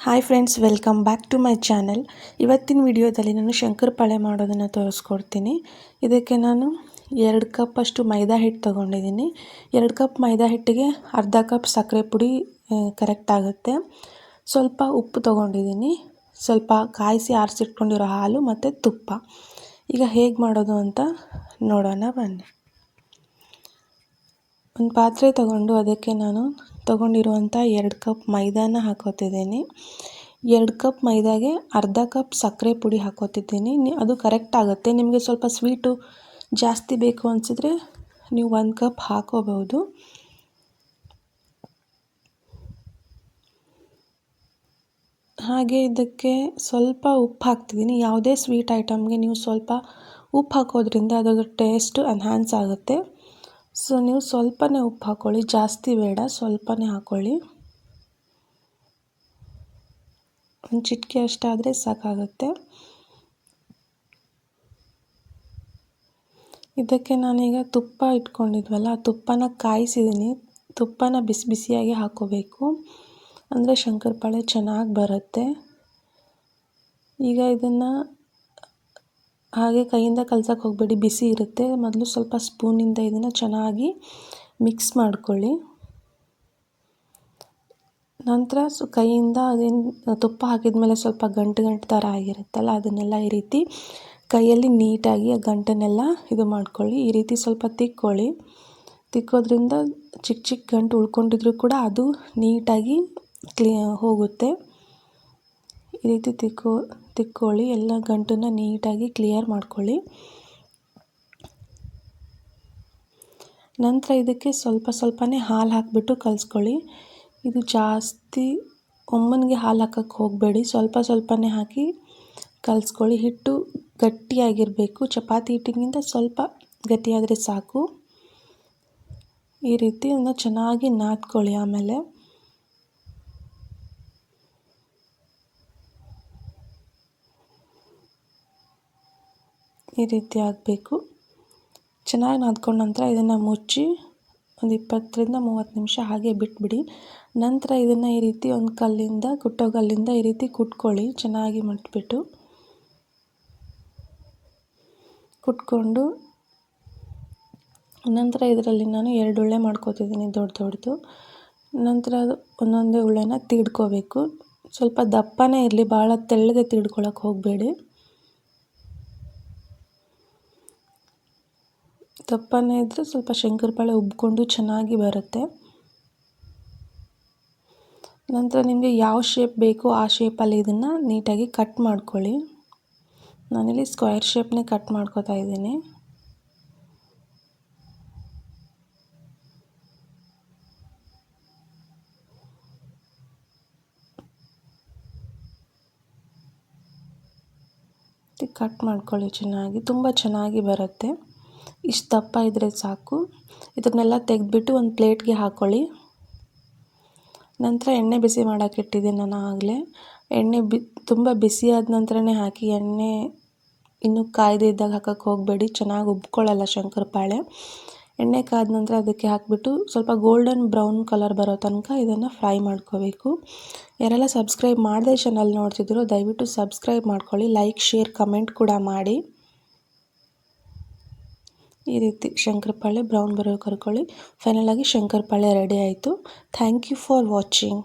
Hi friends, welcome back to my channel. ಇವತ್ತಿನ ವಿಡಿಯೋದಲ್ಲಿ ನಾನು ಶಂಕರಪಾಳೆ ಮಾಡೋದನ್ನು ತೋರಿಸ್ಕೊಡ್ತೀನಿ. ಇದಕ್ಕೆ ನಾನು 2 ಕಪ್ ಅಷ್ಟು ಮೈದಾ ಹಿಟ್ಟು ತೊಗೊಂಡಿದ್ದೀನಿ. 2 ಕಪ್ ಮೈದಾ ಹಿಟ್ಟಿಗೆ ಅರ್ಧ ಕಪ್ ಸಕ್ಕರೆ ಪುಡಿ ಕರೆಕ್ಟ್ ಆಗುತ್ತೆ. ಸ್ವಲ್ಪ ಉಪ್ಪು ತೊಗೊಂಡಿದ್ದೀನಿ, ಸ್ವಲ್ಪ ಕಾಯಿಸಿ ಆರಿಸಿಟ್ಕೊಂಡಿರೋ ಹಾಲು ಮತ್ತು ತುಪ್ಪ. ಈಗ ಹೇಗೆ ಮಾಡೋದು ಅಂತ ನೋಡೋಣ ಬನ್ನಿ. ಒಂದು ಪಾತ್ರೆ ತಗೊಂಡು ಅದಕ್ಕೆ ನಾನು ತೊಗೊಂಡಿರುವಂಥ 2 ಕಪ್ ಮೈದಾನ ಹಾಕೋತಿದ್ದೀನಿ. 2 ಕಪ್ ಮೈದಾಗೆ ಅರ್ಧ ಕಪ್ ಸಕ್ಕರೆ ಪುಡಿ ಹಾಕೋತಿದ್ದೀನಿ. ಅದು ಕರೆಕ್ಟ್ ಆಗುತ್ತೆ. ನಿಮಗೆ ಸ್ವಲ್ಪ ಸ್ವೀಟು ಜಾಸ್ತಿ ಬೇಕು ಅನಿಸಿದ್ರೆ ನೀವು 1 ಕಪ್ ಹಾಕೋಬಹುದು. ಹಾಗೆ ಇದಕ್ಕೆ ಸ್ವಲ್ಪ ಉಪ್ಪು ಹಾಕ್ತಿದ್ದೀನಿ. ಯಾವುದೇ ಸ್ವೀಟ್ ಐಟಮ್ಗೆ ನೀವು ಸ್ವಲ್ಪ ಉಪ್ಪು ಹಾಕೋದ್ರಿಂದ ಅದರ ಟೇಸ್ಟು ಎನ್ಹ್ಯಾನ್ಸ್ ಆಗುತ್ತೆ. ಸೊ ನೀವು ಸ್ವಲ್ಪನೇ ಉಪ್ಪು ಹಾಕ್ಕೊಳ್ಳಿ, ಜಾಸ್ತಿ ಬೇಡ, ಸ್ವಲ್ಪನೇ ಹಾಕ್ಕೊಳ್ಳಿ. ಒಂದು ಚಿಟಿಕೆ ಅಷ್ಟಾದರೆ ಸಾಕಾಗುತ್ತೆ. ಇದಕ್ಕೆ ನಾನೀಗ ತುಪ್ಪ ಇಟ್ಕೊಂಡಿದ್ವಲ್ಲ, ತುಪ್ಪನ ಕಾಯಿಸಿದ್ದೀನಿ. ತುಪ್ಪನ ಬಿಸಿ ಬಿಸಿಯಾಗಿ ಹಾಕ್ಕೋಬೇಕು, ಅಂದರೆ ಶಂಕರಪಾಳೆ ಚೆನ್ನಾಗಿ ಬರುತ್ತೆ. ಈಗ ಇದನ್ನು ಹಾಗೆ ಕೈಯಿಂದ ಕಲ್ಸಕ್ಕೆ ಹೋಗಬೇಡಿ, ಬಿಸಿ ಇರುತ್ತೆ. ಮೊದಲು ಸ್ವಲ್ಪ ಸ್ಪೂನಿಂದ ಇದನ್ನು ಚೆನ್ನಾಗಿ ಮಿಕ್ಸ್ ಮಾಡ್ಕೊಳ್ಳಿ. ನಂತರ ಕೈಯಿಂದ ಅದೇನು ತುಪ್ಪ ಹಾಕಿದ ಮೇಲೆ ಸ್ವಲ್ಪ ಗಂಟು ಥರ ಆಗಿರುತ್ತಲ್ಲ, ಅದನ್ನೆಲ್ಲ ಈ ರೀತಿ ಕೈಯಲ್ಲಿ ನೀಟಾಗಿ ಆ ಗಂಟನ್ನೆಲ್ಲ ಇದು ಮಾಡ್ಕೊಳ್ಳಿ. ಈ ರೀತಿ ಸ್ವಲ್ಪ ತಿಕ್ಕೋದ್ರಿಂದ ಚಿಕ್ಕ ಚಿಕ್ಕ ಗಂಟು ಉಳ್ಕೊಂಡಿದ್ರು ಕೂಡ ಅದು ನೀಟಾಗಿ ಹೋಗುತ್ತೆ. ಈ ರೀತಿ ತಿಕ್ಕೊಳ್ಳಿ, ಎಲ್ಲ ಗಂಟನ್ನು ನೀಟಾಗಿ ಕ್ಲಿಯರ್ ಮಾಡ್ಕೊಳ್ಳಿ. ನಂತರ ಇದಕ್ಕೆ ಸ್ವಲ್ಪನೇ ಹಾಲು ಹಾಕಿಬಿಟ್ಟು ಕಲಿಸ್ಕೊಳ್ಳಿ. ಇದು ಜಾಸ್ತಿ ಒಮ್ಮನಿಗೆ ಹಾಲು ಹಾಕಕ್ಕೆ ಹೋಗಬೇಡಿ, ಸ್ವಲ್ಪನೇ ಹಾಕಿ ಕಲಿಸ್ಕೊಳ್ಳಿ. ಹಿಟ್ಟು ಗಟ್ಟಿಯಾಗಿರಬೇಕು, ಚಪಾತಿ ಹಿಟ್ಟಿಗಿಂತ ಸ್ವಲ್ಪ ಗಟ್ಟಿಯಾದರೆ ಸಾಕು. ಈ ರೀತಿ ಅದನ್ನು ಚೆನ್ನಾಗಿ ನಾದ್ಕೊಳ್ಳಿ. ಆಮೇಲೆ ಈ ರೀತಿ ಆಗಬೇಕು. ಚೆನ್ನಾಗಿ ನಾದ್ಕೊಂಡ ನಂತರ ಇದನ್ನು ಮುಚ್ಚಿ ಒಂದು 20ರಿಂದ 30 ನಿಮಿಷ ಹಾಗೆ ಬಿಟ್ಬಿಡಿ. ನಂತರ ಇದನ್ನು ಈ ರೀತಿ ಒಂದು ಕುಟ್ಟೋ ಕಲ್ಲಿಂದ ಈ ರೀತಿ ಕುಟ್ಕೊಳ್ಳಿ. ಚೆನ್ನಾಗಿ ಮಟ್ಬಿಟ್ಟು ಕುಟ್ಕೊಂಡು ನಂತರ ಇದರಲ್ಲಿ ನಾನು 2 ಉಳ್ಳೆ ಮಾಡ್ಕೋತಿದ್ದೀನಿ, ದೊಡ್ಡದು. ನಂತರ ಒಂದೊಂದೇ ಉಳ್ಳೆನ ತೀಡ್ಕೋಬೇಕು. ಸ್ವಲ್ಪ ದಪ್ಪನೇ ಇರಲಿ, ಭಾಳ ತೆಳ್ಳಗೆ ತೀಡ್ಕೊಳಕ್ಕೆ ಹೋಗಬೇಡಿ. ದಪ್ಪನೇ ಇದ್ದರೆ ಸ್ವಲ್ಪ ಶಂಕರಪಾಳೆ ಉಬ್ಕೊಂಡು ಚೆನ್ನಾಗಿ ಬರುತ್ತೆ. ನಂತರ ನಿಮಗೆ ಯಾವ ಶೇಪ್ ಬೇಕೋ ಆ ಶೇಪಲ್ಲಿ ಇದನ್ನು ನೀಟಾಗಿ ಕಟ್ ಮಾಡ್ಕೊಳ್ಳಿ. ನಾನಿಲ್ಲಿ ಸ್ಕ್ವೇರ್ ಶೇಪ್ನೇ ಕಟ್ ಮಾಡ್ಕೋತಾ ಇದ್ದೀನಿ. ಕಟ್ ಮಾಡ್ಕೊಳ್ಳಿ ಚೆನ್ನಾಗಿ, ತುಂಬ ಚೆನ್ನಾಗಿ ಬರುತ್ತೆ. ಇಷ್ಟು ದಪ್ಪ ಇದ್ದರೆ ಸಾಕು. ಇದನ್ನೆಲ್ಲ ತೆಗೆದ್ಬಿಟ್ಟು ಒಂದು ಪ್ಲೇಟ್ಗೆ ಹಾಕ್ಕೊಳ್ಳಿ. ನಂತರ ಎಣ್ಣೆ ಬಿಸಿ ಮಾಡೋಕ್ಕೆ ಇಟ್ಟಿದ್ದೀನಿ ನಾನು ಆಗಲೇ. ಎಣ್ಣೆ ತುಂಬ ಬಿಸಿಯಾದ ನಂತರನೇ ಹಾಕಿ. ಎಣ್ಣೆ ಇನ್ನೂ ಕಾಯ್ದೆ ಇದ್ದಾಗ ಹಾಕಕ್ಕೆ ಹೋಗಬೇಡಿ, ಚೆನ್ನಾಗಿ ಉಬ್ಕೊಳ್ಳಲ್ಲ ಶಂಕರಪಾಳೆ. ಎಣ್ಣೆ ಕಾದ ನಂತರ ಅದಕ್ಕೆ ಹಾಕಿಬಿಟ್ಟು ಸ್ವಲ್ಪ ಗೋಲ್ಡನ್ ಬ್ರೌನ್ ಕಲರ್ ಬರೋ ತನಕ ಇದನ್ನು ಫ್ರೈ ಮಾಡ್ಕೋಬೇಕು. ಯಾರೆಲ್ಲ ಸಬ್ಸ್ಕ್ರೈಬ್ ಮಾಡದೆ ಚಾನಲ್ ನೋಡ್ತಿದ್ರು ದಯವಿಟ್ಟು ಸಬ್ಸ್ಕ್ರೈಬ್ ಮಾಡ್ಕೊಳ್ಳಿ, ಲೈಕ್, ಶೇರ್, ಕಮೆಂಟ್ ಕೂಡ ಮಾಡಿ. ಈ ರೀತಿ ಶಂಕರಪಾಳೆ ಬ್ರೌನ್ ಬರೋ ಕರ್ಕೊಳ್ಳಿ. ಫೈನಲಾಗಿ ಶಂಕರಪಾಳೆ ರೆಡಿ ಆಯಿತು. Thank you for watching.